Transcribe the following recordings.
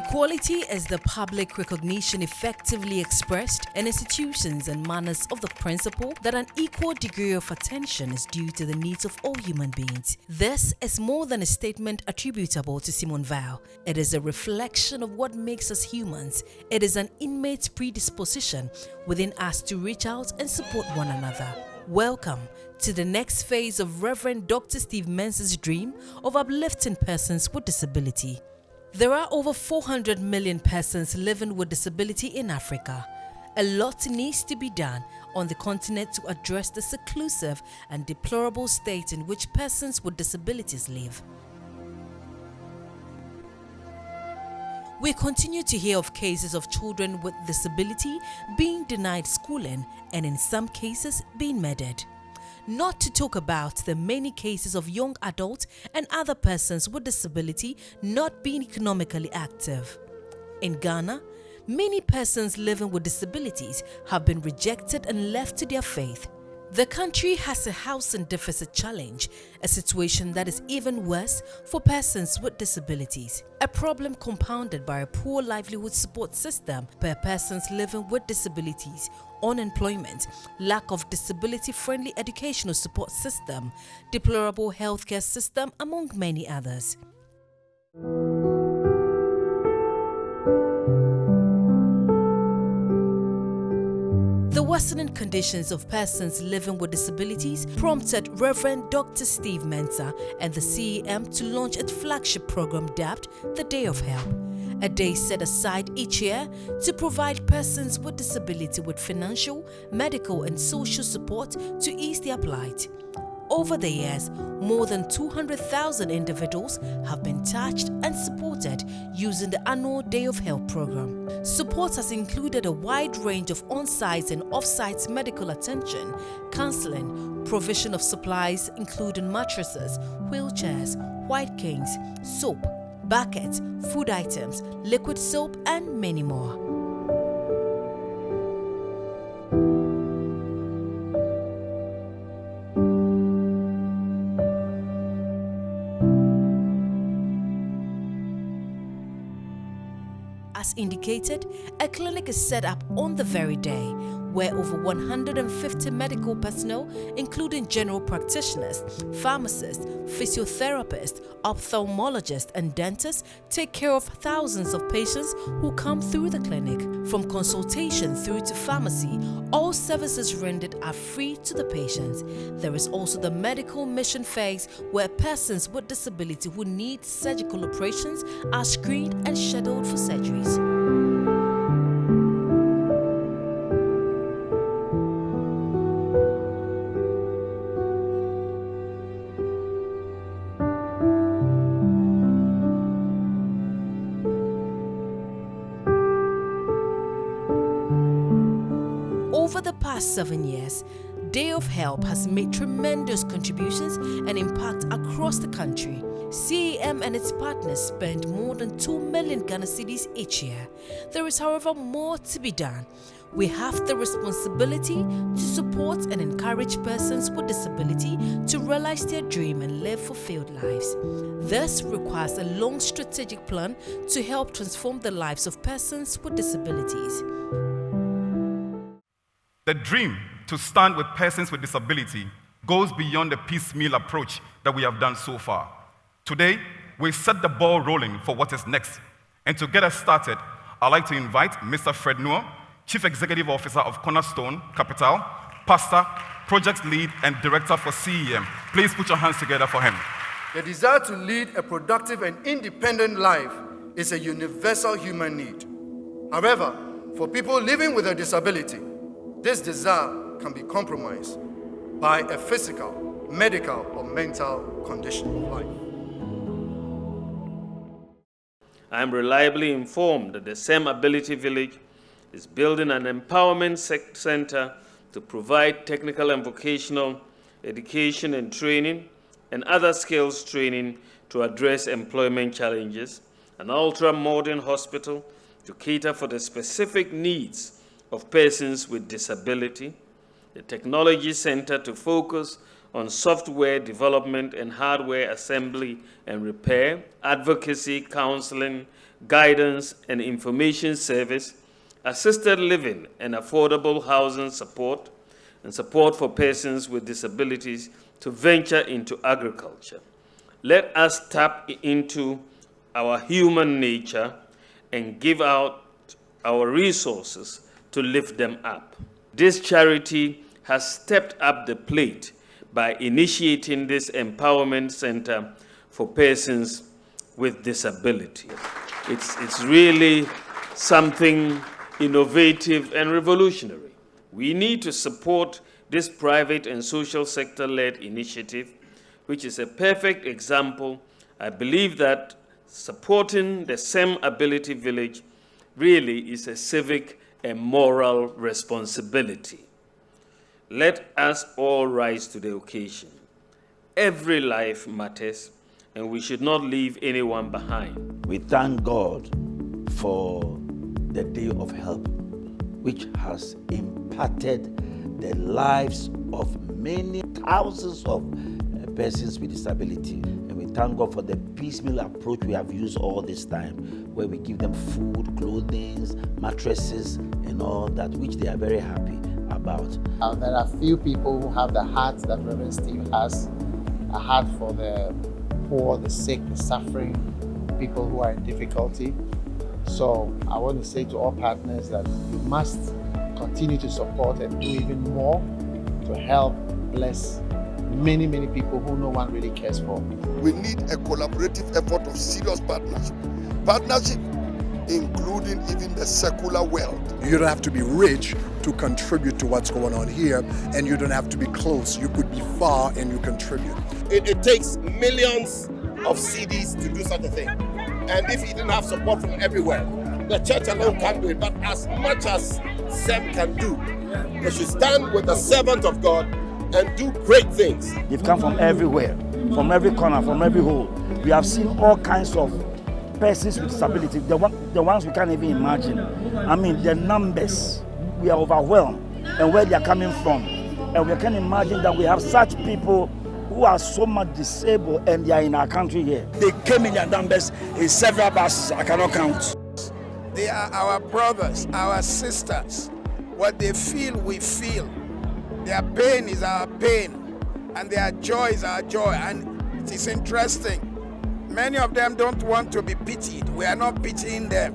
Equality is the public recognition effectively expressed in institutions and manners of the principle that an equal degree of attention is due to the needs of all human beings. This is more than a statement attributable to Simone Weil. It is a reflection of what makes us humans. It is an innate predisposition within us to reach out and support one another. Welcome to the next phase of Reverend Dr. Steve Mensah's dream of uplifting persons with disability. There are over 400 million persons living with disability in Africa. A lot needs to be done on the continent to address the seclusive and deplorable state in which persons with disabilities live. We continue to hear of cases of children with disability being denied schooling and in some cases being murdered. Not to talk about the many cases of young adults and other persons with disability not being economically active. In Ghana, many persons living with disabilities have been rejected and left to their fate. The country has a housing deficit challenge, a situation that is even worse for persons with disabilities. A problem compounded by a poor livelihood support system per persons living with disabilities, unemployment, lack of disability-friendly educational support system, deplorable healthcare system, among many others. The worsening conditions of persons living with disabilities prompted Reverend Dr. Steve Mensah and the CEM to launch its flagship program dubbed The Day of Help, a day set aside each year to provide persons with disability with financial, medical and social support to ease their plight. Over the years, more than 200,000 individuals have been touched and supported using the annual Day of Help program. Support has included a wide range of on-site and off-site medical attention, counseling, provision of supplies including mattresses, wheelchairs, white canes, soap, buckets, food items, liquid soap and many more. As indicated, a clinic is set up on the very day where over 150 medical personnel, including general practitioners, pharmacists, physiotherapists, ophthalmologists and dentists, take care of thousands of patients who come through the clinic. From consultation through to pharmacy, all services rendered are free to the patients. There is also the medical mission phase where persons with disability who need surgical operations are screened and scheduled for surgeries. Over the past 7 years, Day of Help has made tremendous contributions and impact across the country. CEM and its partners spend more than 2 million Ghana cedis each year. There is, however, more to be done. We have the responsibility to support and encourage persons with disability to realize their dream and live fulfilled lives. This requires a long strategic plan to help transform the lives of persons with disabilities. The dream to stand with persons with disability goes beyond the piecemeal approach that we have done so far. Today, we set the ball rolling for what is next. And to get us started, I'd like to invite Mr. Fred Noah, Chief Executive Officer of Cornerstone Capital, Pastor, Project Lead, and Director for CEM. Please put your hands together for him. The desire to lead a productive and independent life is a universal human need. However, for people living with a disability, this desire can be compromised by a physical, medical, or mental condition of life. I am reliably informed that the SEM Ability Village is building an empowerment center to provide technical and vocational education and training and other skills training to address employment challenges, an ultra-modern hospital to cater for the specific needs of persons with disability, the technology center to focus on software development and hardware assembly and repair, advocacy, counseling, guidance and information service, assisted living and affordable housing support, and support for persons with disabilities to venture into agriculture. Let us tap into our human nature and give out our resources to lift them up. This charity has stepped up the plate by initiating this empowerment center for persons with disability. It's really something innovative and revolutionary. We need to support this private and social sector-led initiative, which is a perfect example. I believe that supporting the SEM Ability Village really is a civic and moral responsibility. Let us all rise to the occasion. Every life matters, and we should not leave anyone behind. We thank God for the Day of Help, which has impacted the lives of many thousands of persons with disability. And we thank God for the piecemeal approach we have used all this time, where we give them food, clothing, mattresses, and all that, which they are very happy about. There are few people who have the heart that Reverend Steve has, a heart for the poor, the sick, the suffering, people who are in difficulty. So I want to say to all partners that you must continue to support and do even more to help bless many, many people who no one really cares for. We need a collaborative effort of serious partnership. Partnership including even the secular world. You don't have to be rich to contribute to what's going on here, and you don't have to be close. You could be far and you contribute. It takes millions of CDs to do such a thing. And if you didn't have support from everywhere, the church alone can't do it. But as much as SEM can do, they should stand with the servant of God and do great things. They've come from everywhere, from every corner, from every hole. We have seen all kinds of persons with disability, the ones we can't even imagine. I mean, the numbers, we are overwhelmed, and where they are coming from. And we can imagine that we have such people who are so much disabled and they are in our country here. They came in their numbers in several buses, I cannot count. They are our brothers, our sisters. What they feel, we feel. Their pain is our pain, and their joy is our joy. And it is interesting. Many of them don't want to be pitied. We are not pitying them.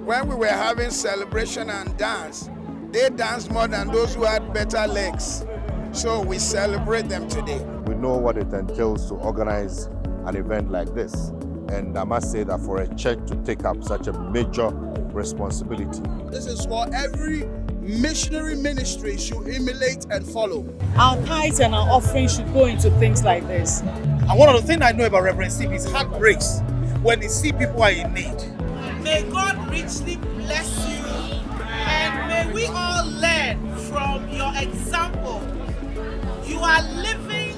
When we were having celebration and dance, they danced more than those who had better legs. So we celebrate them today. We know what it entails to organize an event like this. And I must say that for a church to take up such a major responsibility. This is what every missionary ministry should emulate and follow. Our tithes and our offerings should go into things like this. And one of the things I know about Reverend Steve is heart breaks when they see people are in need. May God richly bless you, and may we all learn from your example. You are living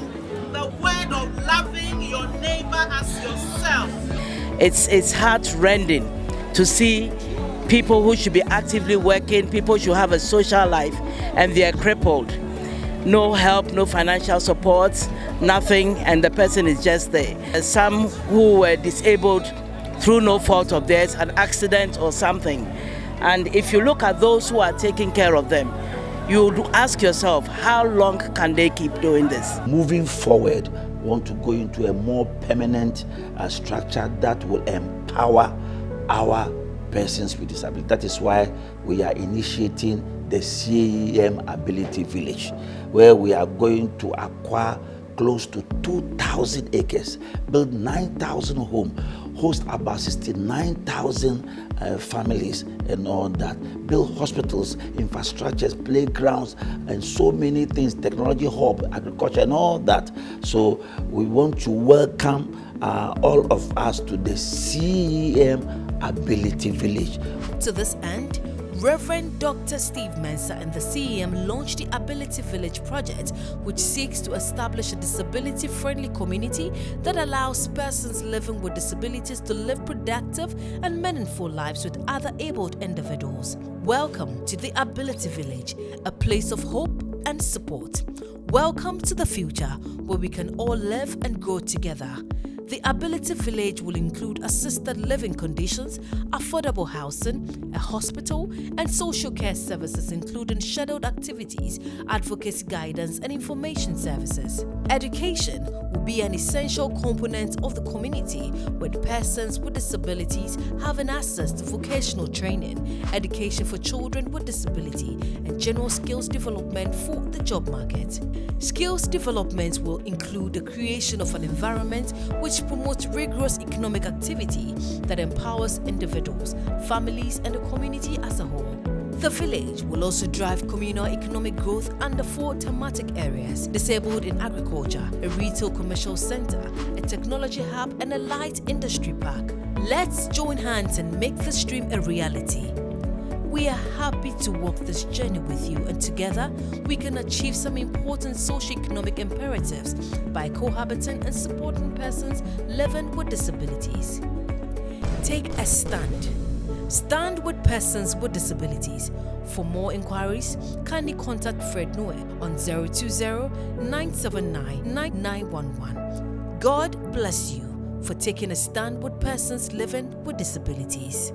the word of loving your neighbor as yourself. It's heart-rending to see people who should be actively working, people should have a social life, and they are crippled. No help, no financial support, nothing, and the person is just there. Some who were disabled through no fault of theirs, an accident or something. And if you look at those who are taking care of them, you would ask yourself, how long can they keep doing this? Moving forward, we want to go into a more permanent structure that will empower our persons with disability. That is why we are initiating the CEM Ability Village, where we are going to acquire close to 2,000 acres, build 9,000 homes, host about 69,000 families and all that, build hospitals, infrastructures, playgrounds, and so many things, technology hub, agriculture, and all that. So we want to welcome all of us to the CEM Ability Village. To this end, Reverend Dr. Steve Mensah and the CEM launched the Ability Village project, which seeks to establish a disability-friendly community that allows persons living with disabilities to live productive and meaningful lives with other abled individuals. Welcome to the Ability Village, a place of hope, and support. Welcome to the future where we can all live and grow together. The Ability Village will include assisted living conditions, affordable housing, a hospital, and social care services including scheduled activities, advocacy guidance, and information services. Education will be an essential component of the community, with persons with disabilities having access to vocational training, education for children with disability, and general skills development for the job market. Skills development will include the creation of an environment which promotes rigorous economic activity that empowers individuals, families, and the community as a whole. The village will also drive communal economic growth under 4 thematic areas: disabled in agriculture, a retail commercial center, a technology hub, and a light industry park. Let's join hands and make this dream a reality. We are happy to walk this journey with you, and together we can achieve some important socio-economic imperatives by cohabiting and supporting persons living with disabilities. Take a stand. Stand with persons with disabilities. For more inquiries, kindly contact Fred Noe on 020-979-9911. God bless you for taking a stand with persons living with disabilities.